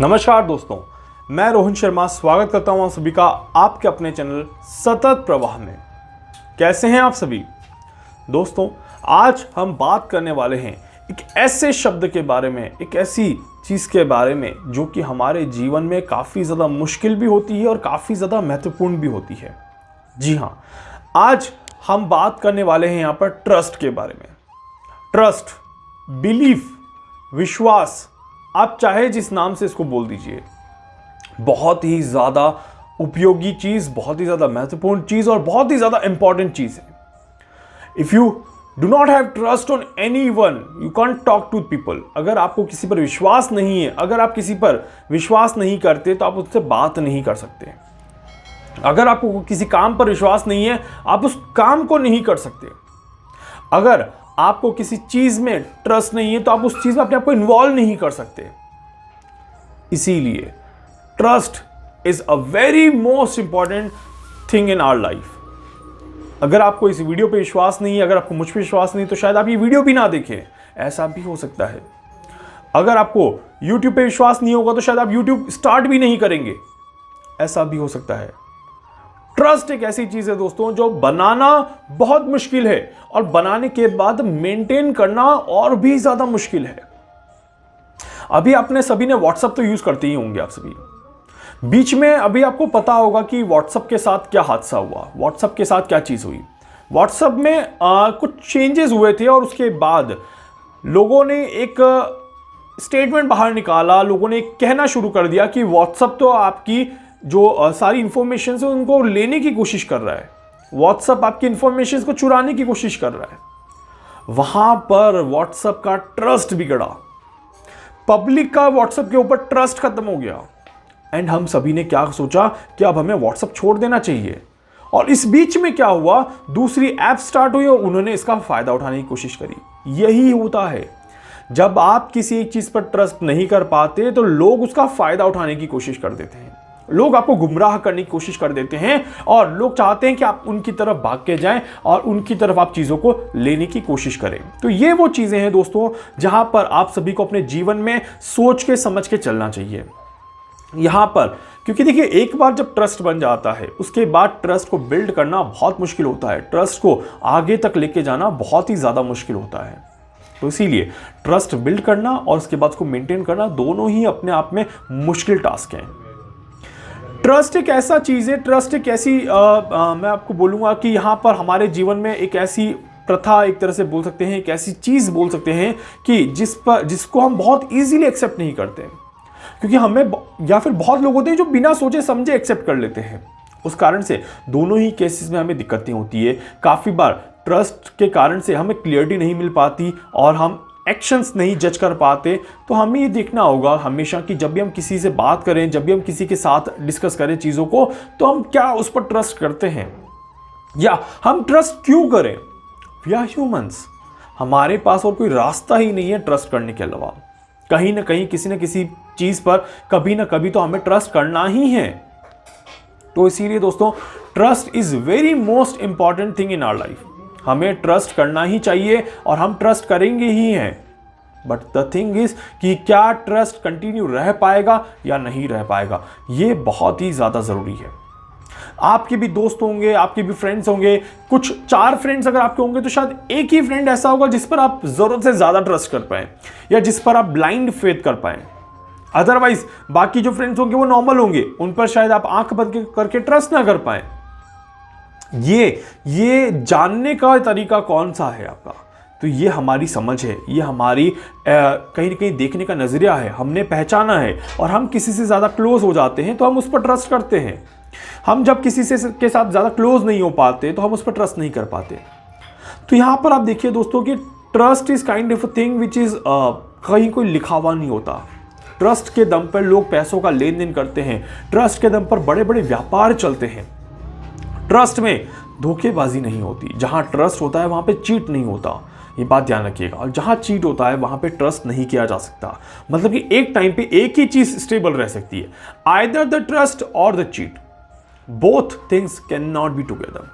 नमस्कार दोस्तों, मैं रोहन शर्मा स्वागत करता हूं आप सभी का आपके अपने चैनल सतत प्रवाह में। कैसे हैं आप सभी दोस्तों? आज हम बात करने वाले हैं एक ऐसे शब्द के बारे में, एक ऐसी चीज़ के बारे में जो कि हमारे जीवन में काफ़ी ज़्यादा मुश्किल भी होती है और काफ़ी ज़्यादा महत्वपूर्ण भी होती है। जी हाँ, आज हम बात करने वाले हैं यहाँ पर ट्रस्ट के बारे में। ट्रस्ट, बिलीफ, विश्वास, आप चाहे जिस नाम से इसको बोल दीजिए, बहुत ही ज़्यादा उपयोगी चीज़, बहुत ही ज़्यादा महत्वपूर्ण चीज़ और बहुत ही ज़्यादा इंपॉर्टेंट चीज़ है। If you do not have trust on any one, you can't talk to people. अगर आपको किसी पर विश्वास नहीं है, अगर आप किसी पर विश्वास नहीं करते तो आप उससे बात नहीं कर सकते। अगर आपको किसी काम पर विश्वास नहीं है, आप उस काम को नहीं कर सकते। अगर आपको किसी चीज में ट्रस्ट नहीं है तो आप उस चीज में अपने आप को इन्वॉल्व नहीं कर सकते। इसीलिए trust is a very most important thing in our life. अगर आपको इस वीडियो पे विश्वास नहीं है, अगर आपको मुझ पे विश्वास नहीं, तो शायद आप ये वीडियो भी ना देखें, ऐसा भी हो सकता है। अगर आपको YouTube पे विश्वास नहीं होगा तो शायद आप YouTube स्टार्ट भी नहीं करेंगे, ऐसा भी हो सकता है। ट्रस्ट एक ऐसी चीज है दोस्तों जो बनाना बहुत मुश्किल है और बनाने के बाद मेंटेन करना और भी ज्यादा मुश्किल है। अभी आपने सभी ने व्हाट्सएप तो यूज करते ही होंगे आप सभी। बीच में अभी आपको पता होगा कि व्हाट्सएप के साथ क्या हादसा हुआ, व्हाट्सएप के साथ क्या चीज हुई। व्हाट्सएप में कुछ चेंजेस हुए थे और उसके बाद लोगों ने एक स्टेटमेंट बाहर निकाला। लोगों ने कहना शुरू कर दिया कि व्हाट्सएप तो आपकी जो सारी इंफॉर्मेशन है उनको लेने की कोशिश कर रहा है, व्हाट्सएप आपकी इंफॉर्मेशन को चुराने की कोशिश कर रहा है। वहां पर व्हाट्सएप का ट्रस्ट बिगड़ा, पब्लिक का व्हाट्सएप के ऊपर ट्रस्ट खत्म हो गया। एंड हम सभी ने क्या सोचा कि अब हमें व्हाट्सएप छोड़ देना चाहिए। और इस बीच में क्या हुआ, दूसरी ऐप स्टार्ट हुई और उन्होंने इसका फायदा उठाने की कोशिश करी। यही होता है, जब आप किसी एक चीज पर ट्रस्ट नहीं कर पाते तो लोग उसका फायदा उठाने की कोशिश कर देते हैं। लोग आपको गुमराह करने की कोशिश कर देते हैं और लोग चाहते हैं कि आप उनकी तरफ भाग के जाएं और उनकी तरफ आप चीज़ों को लेने की कोशिश करें। तो ये वो चीज़ें हैं दोस्तों जहां पर आप सभी को अपने जीवन में सोच के समझ के चलना चाहिए। यहां पर क्योंकि देखिए, एक बार जब ट्रस्ट बन जाता है उसके बाद ट्रस्ट को बिल्ड करना बहुत मुश्किल होता है, ट्रस्ट को आगे तक लेके जाना बहुत ही ज़्यादा मुश्किल होता है। तो इसीलिए ट्रस्ट बिल्ड करना और उसके बाद उसको मेंटेन करना दोनों ही अपने आप में मुश्किल टास्क हैं। ट्रस्ट एक ऐसा चीज़ है, ट्रस्ट एक ऐसी मैं आपको बोलूँगा कि यहाँ पर हमारे जीवन में एक ऐसी प्रथा, एक तरह से बोल सकते हैं, एक ऐसी चीज़ बोल सकते हैं कि जिसको हम बहुत इजीली एक्सेप्ट नहीं करते, क्योंकि हमें या फिर बहुत लोग होते हैं जो बिना सोचे समझे एक्सेप्ट कर लेते हैं। उस कारण से दोनों ही केसेस में हमें दिक्कतें होती है। काफ़ी बार ट्रस्ट के कारण से हमें क्लियरिटी नहीं मिल पाती और हम एक्शंस नहीं जज कर पाते। तो हमें ये देखना होगा हमेशा कि जब भी हम किसी से बात करें, जब भी हम किसी के साथ डिस्कस करें चीज़ों को, तो हम क्या उस पर ट्रस्ट करते हैं या हम ट्रस्ट क्यों करें। वी आर ह्यूमंस, हमारे पास और कोई रास्ता ही नहीं है ट्रस्ट करने के अलावा। कहीं ना कहीं किसी न किसी चीज़ पर कभी ना कभी तो हमें ट्रस्ट करना ही है। तो इसीलिए दोस्तों, trust is very most important thing in our life. हमें ट्रस्ट करना ही चाहिए और हम ट्रस्ट करेंगे ही हैं। बट द थिंग इज कि क्या ट्रस्ट कंटिन्यू रह पाएगा या नहीं रह पाएगा, ये बहुत ही ज़्यादा ज़रूरी है। आपके भी दोस्त होंगे, आपके भी फ्रेंड्स होंगे। कुछ 4 फ्रेंड्स अगर आपके होंगे तो शायद एक ही फ्रेंड ऐसा होगा जिस पर आप ज़रूरत से ज़्यादा ट्रस्ट कर पाएँ या जिस पर आप ब्लाइंड फेथ कर पाएँ। अदरवाइज बाकी जो फ्रेंड्स होंगे वो नॉर्मल होंगे, उन पर शायद आप आंख बंद करके ट्रस्ट ना कर पाएँ। ये जानने का तरीका कौन सा है आपका, तो ये हमारी समझ है, ये हमारी कहीं ना कहीं देखने का नज़रिया है। हमने पहचाना है और हम किसी से ज़्यादा क्लोज हो जाते हैं तो हम उस पर ट्रस्ट करते हैं। हम जब किसी से के साथ ज़्यादा क्लोज नहीं हो पाते तो हम उस पर ट्रस्ट नहीं कर पाते। तो यहाँ पर आप देखिए दोस्तों कि trust is kind of a thing which is कहीं कोई लिखा हुआ नहीं होता। ट्रस्ट के दम पर लोग पैसों का लेन देन करते हैं, ट्रस्ट के दम पर बड़े बड़े व्यापार चलते हैं। ट्रस्ट में धोखेबाजी नहीं होती, जहां ट्रस्ट होता है वहां पे चीट नहीं होता, ये बात ध्यान रखिएगा। और जहां चीट होता है वहां पे ट्रस्ट नहीं किया जा सकता। मतलब कि एक टाइम पे एक ही चीज स्टेबल रह सकती है, आइदर द ट्रस्ट और the cheat, both things can not be together.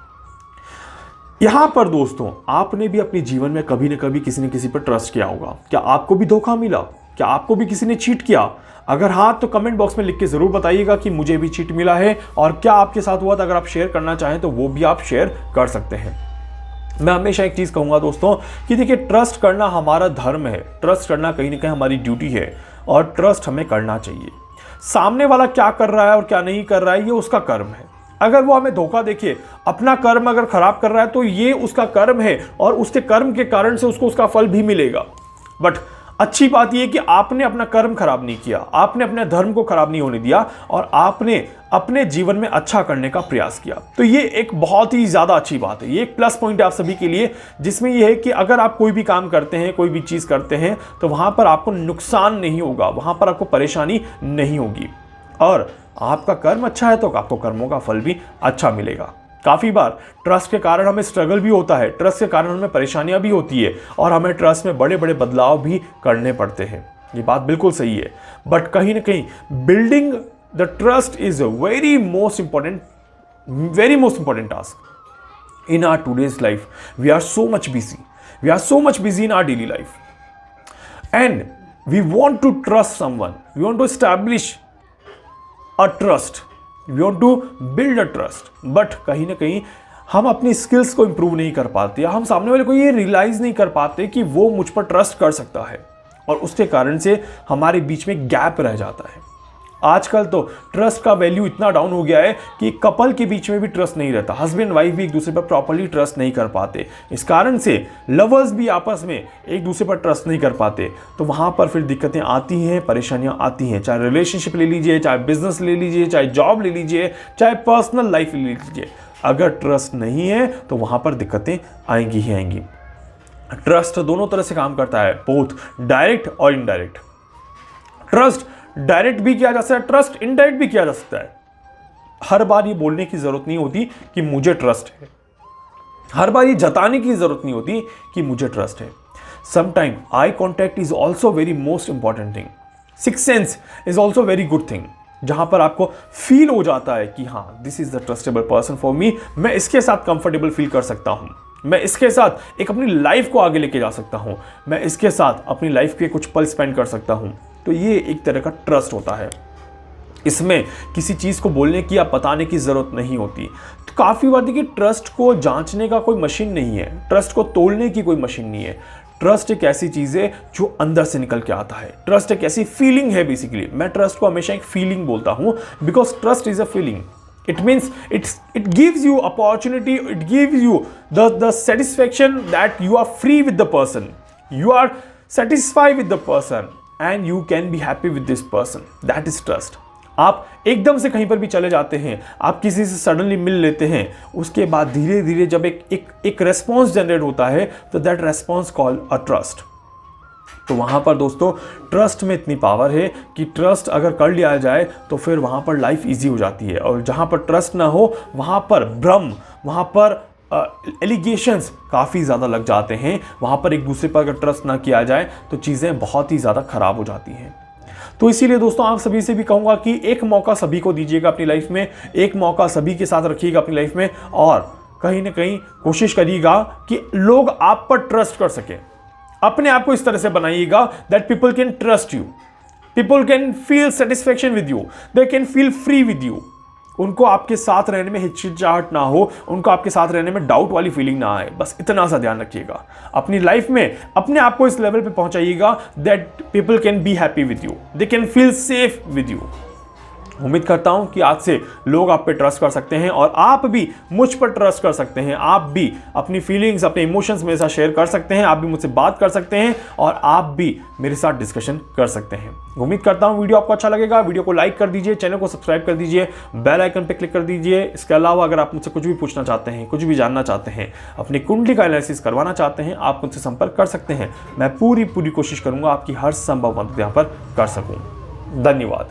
यहां पर दोस्तों, आपने भी अपने जीवन में कभी ना कभी किसी न किसी पर ट्रस्ट किया होगा। क्या आपको भी धोखा मिला? क्या आपको भी किसी ने चीट किया? अगर हाँ तो कमेंट बॉक्स में लिख के ज़रूर बताइएगा कि मुझे भी चीट मिला है और क्या आपके साथ हुआ था। अगर आप शेयर करना चाहें तो वो भी आप शेयर कर सकते हैं। मैं हमेशा एक चीज़ कहूँगा दोस्तों कि देखिए, ट्रस्ट करना हमारा धर्म है, ट्रस्ट करना कहीं ना कहीं हमारी ड्यूटी है और ट्रस्ट हमें करना चाहिए। सामने वाला क्या कर रहा है और क्या नहीं कर रहा है ये उसका कर्म है। अगर वो हमें धोखा देके अपना कर्म अगर खराब कर रहा है तो ये उसका कर्म है और उसके कर्म के कारण से उसको उसका फल भी मिलेगा। बट अच्छी बात यह कि आपने अपना कर्म खराब नहीं किया, आपने अपने धर्म को खराब नहीं होने दिया और आपने अपने जीवन में अच्छा करने का प्रयास किया। तो ये एक बहुत ही ज़्यादा अच्छी बात है, ये एक प्लस पॉइंट है आप सभी के लिए, जिसमें यह है कि अगर आप कोई भी काम करते हैं, कोई भी चीज़ करते हैं तो वहाँ पर आपको नुकसान नहीं होगा, वहाँ पर आपको परेशानी नहीं होगी और आपका कर्म अच्छा है तो आपको कर्मों का फल भी अच्छा मिलेगा। काफ़ी बार ट्रस्ट के कारण हमें स्ट्रगल भी होता है, ट्रस्ट के कारण हमें परेशानियां भी होती है और हमें ट्रस्ट में बड़े बड़े बदलाव भी करने पड़ते हैं। ये बात बिल्कुल सही है। बट कहीं ना कहीं building the trust is a very most important task in our today's life. We are so much busy in our daily life and we want to trust someone, we want to establish a trust, We want to build a trust, but कहीं ना कहीं हम अपनी skills को improve नहीं कर पाते या हम सामने वाले को ये रियलाइज नहीं कर पाते कि वो मुझ पर ट्रस्ट कर सकता है और उसके कारण से हमारे बीच में गैप रह जाता है। आजकल तो ट्रस्ट का वैल्यू इतना डाउन हो गया है कि कपल के बीच में भी ट्रस्ट नहीं रहता, हस्बैंड वाइफ भी एक दूसरे पर प्रॉपर्ली ट्रस्ट नहीं कर पाते। इस कारण से लवर्स भी आपस में एक दूसरे पर ट्रस्ट नहीं कर पाते, तो वहाँ पर फिर दिक्कतें आती हैं, परेशानियाँ आती हैं। चाहे रिलेशनशिप ले लीजिए, चाहे बिजनेस ले लीजिए, चाहे जॉब ले लीजिए, चाहे पर्सनल लाइफ ले लीजिए, अगर ट्रस्ट नहीं है तो वहाँ पर दिक्कतें आएंगी ही आएंगी। ट्रस्ट दोनों तरह से काम करता है, बोथ डायरेक्ट और इनडायरेक्ट। ट्रस्ट डायरेक्ट भी किया जा सकता है, ट्रस्ट इनडायरेक्ट भी किया जा सकता है। हर बार ये बोलने की जरूरत नहीं होती कि मुझे ट्रस्ट है, हर बार ये जताने की जरूरत नहीं होती कि मुझे ट्रस्ट है। Sometime eye contact is also very most important thing. Six sense is also very good thing, जहां पर आपको फील हो जाता है कि हाँ, this is the trustable person for me, मैं इसके साथ कंफर्टेबल फील कर सकता हूं, मैं इसके साथ एक अपनी लाइफ को आगे लेके जा सकता हूं, मैं इसके साथ अपनी लाइफ के कुछ पल स्पेंड कर सकता हूं। तो ये एक तरह का ट्रस्ट होता है। इसमें किसी चीज़ को बोलने की या बताने की ज़रूरत नहीं होती। तो काफ़ी बार देखिए, ट्रस्ट को जांचने का कोई मशीन नहीं है, ट्रस्ट को तोड़ने की कोई मशीन नहीं है। ट्रस्ट एक ऐसी चीज़ है जो अंदर से निकल के आता है। ट्रस्ट एक ऐसी फीलिंग है बेसिकली। मैं ट्रस्ट को हमेशा एक फीलिंग बोलता हूँ, because trust is a feeling. It means it gives you opportunity, it gives you the satisfaction that you are free with the person, you are satisfied with the person and you can be happy with this person. That is trust. आप एकदम से कहीं पर भी चले जाते हैं, आप किसी से सडनली मिल लेते हैं, उसके बाद धीरे धीरे जब एक रेस्पॉन्स जनरेट होता है तो that response called a trust. तो वहाँ पर दोस्तों ट्रस्ट में इतनी पावर है कि ट्रस्ट अगर कर लिया जाए तो फिर वहाँ पर लाइफ इजी हो जाती है। और जहाँ पर ट्रस्ट ना हो वहाँ पर भ्रम, वहाँ पर एलिगेशंस काफ़ी ज़्यादा लग जाते हैं। वहाँ पर एक दूसरे पर अगर ट्रस्ट ना किया जाए तो चीज़ें बहुत ही ज़्यादा ख़राब हो जाती हैं। तो इसीलिए दोस्तों आप सभी से भी कहूँगा कि एक मौका सभी को दीजिएगा अपनी लाइफ में, एक मौका सभी के साथ रखिएगा अपनी लाइफ में और कहीं ना कहीं कोशिश करिएगा कि लोग आप पर ट्रस्ट कर सकें। अपने आप को इस तरह से बनाइएगा that people can trust you, people can feel satisfaction with you, they can feel free with you. उनको आपके साथ रहने में हिचकिचाहट ना हो, उनको आपके साथ रहने में डाउट वाली फीलिंग ना आए। बस इतना सा ध्यान रखिएगा। अपनी लाइफ में अपने आप को इस लेवल पे पहुंचाइएगा that people can be happy with you, they can feel safe with you. उम्मीद करता हूं कि आज से लोग आप पे ट्रस्ट कर सकते हैं और आप भी मुझ पर ट्रस्ट कर सकते हैं। आप भी अपनी फीलिंग्स, अपने इमोशंस मेरे साथ शेयर कर सकते हैं, आप भी मुझसे बात कर सकते हैं और आप भी मेरे साथ डिस्कशन कर सकते हैं। उम्मीद करता हूं वीडियो आपको अच्छा लगेगा। वीडियो को लाइक कर दीजिए, चैनल को सब्सक्राइब कर दीजिए, बेल आइकन पर क्लिक कर दीजिए। इसके अलावा अगर आप मुझसे कुछ भी पूछना चाहते हैं, कुछ भी जानना चाहते हैं, अपनी कुंडली का एनालिसिस करवाना चाहते हैं, आप मुझसे संपर्क कर सकते हैं। मैं पूरी कोशिश करूंगा आपकी हर संभव मदद यहाँ पर कर सकूँ। धन्यवाद।